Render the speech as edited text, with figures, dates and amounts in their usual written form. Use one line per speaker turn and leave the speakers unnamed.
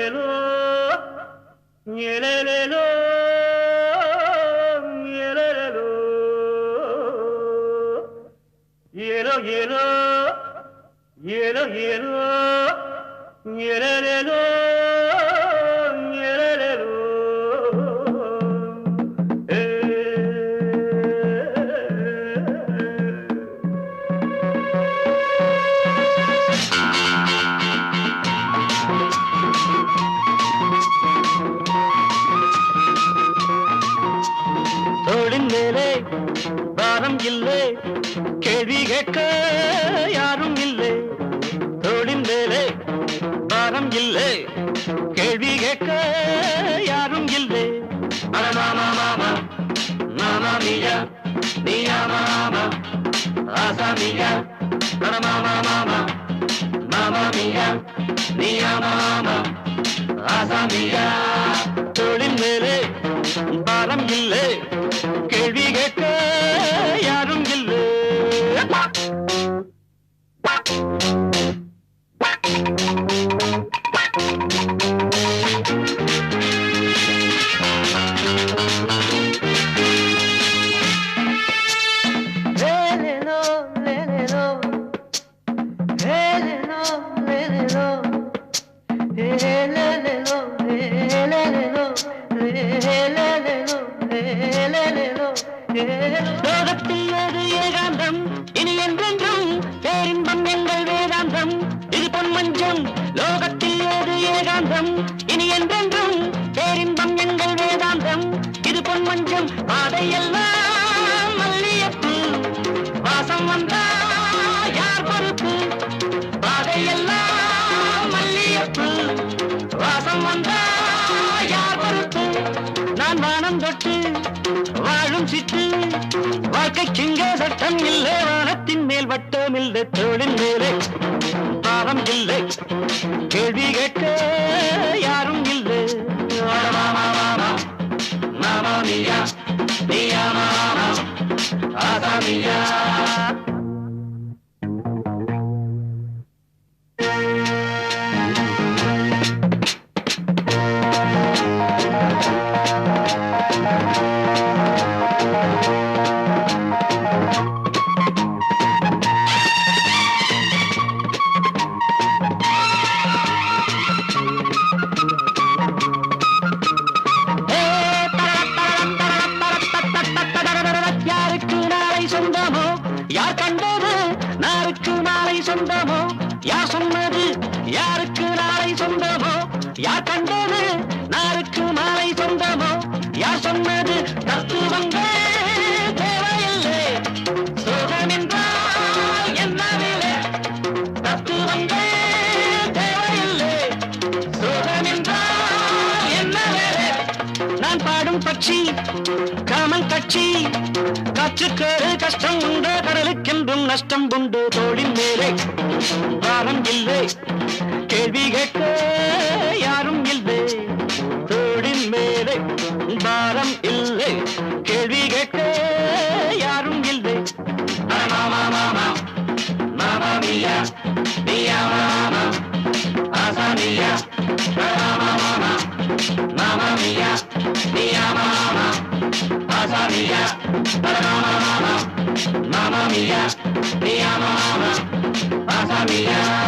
ஏலோ ஏலேலேலோ ஏலேலேலோ ஏலோ ஏலோ ஏலோ ஏலோ ஏலேலேலோ ஏலேலேலோ தோளின் மேலே பாரம் இல்லை கேள்வி கேட்க யாரும் இல்லை தோளின் மேலே பாரம் இல்லை கேள்வி கேட்க யாரும் இல்லை மாமா மாமா மாமா மியா மியா மாமா ஆசா மியா மாமா மாமா மாமா மியா மியா மாமா ஆசா மியா தோளின் மேலே பாரம் இல்லை கேள்வி கேட்க யாரும் இல்லை லோகத்தில் ஏது ஏகாந்தம் இனி என்றென்றும் பேரின்பம் எங்கள் வேதாந்தம் இது பொன்மஞ்சம் லோகத்தில் ஏது ஏகாந்தம் இனி என்றென்றும் பேரின்பம் எங்கள் வேதாந்தம் இது பொன்மஞ்சம் பாதையெல்லாம் மல்லியப்பு வாசம் வந்தா யார் பொறுப்பு பாதையெல்லாம் மல்லியப்பு வாசம் வந்தா யார் பொறுப்பு நான் வானம் தொட்டு வாழும் சிட்டு வாழ்க்கைக்கிங்கே சட்டம் இல்லை வானத்தின் மேல் வட்டம் இல்லை தோளின் மேலே பாவம் இல்லை கேள்வி கேட்க யாரும் இல்லை மாமா மாமா மாமா மியா மியா மாமா ஆசா மியா யார் கண்டது நாருக்கு நாளை சொந்தமோ யார் சொன்னது யாருக்கு நாளை சொந்தமோ யார் கண்டது நாருக்கு நாளை சொந்தமோ யார் சொன்னது தத்துவங்கள் தேவையில்லை சோகம் என்றால் என்னவில்லை தத்துவங்கள் தேவையில்லை சோகம் என்றால் என்னவில்லை நான் பாடும் பட்சி காமன் கட்சி காற்றுக்கேறு கஷ்டம் உண்டு கடலுக்கென்றும் நஷ்டம் உண்டு தோளின் மேலே பாரம் இல்லை கேள்வி கேட்க யாரும் இல்லை தோளின் மேலே பாரம் இல்லை கேள்வி கேட்க யாரும் இல்லை மாமா மாமா மாமா மியா மியா மாமா ஆசா மியா மாமா மாமா மாமா மியா மியா மாமா ஆசா மியா Mamma mia, mia mamma, passa mia.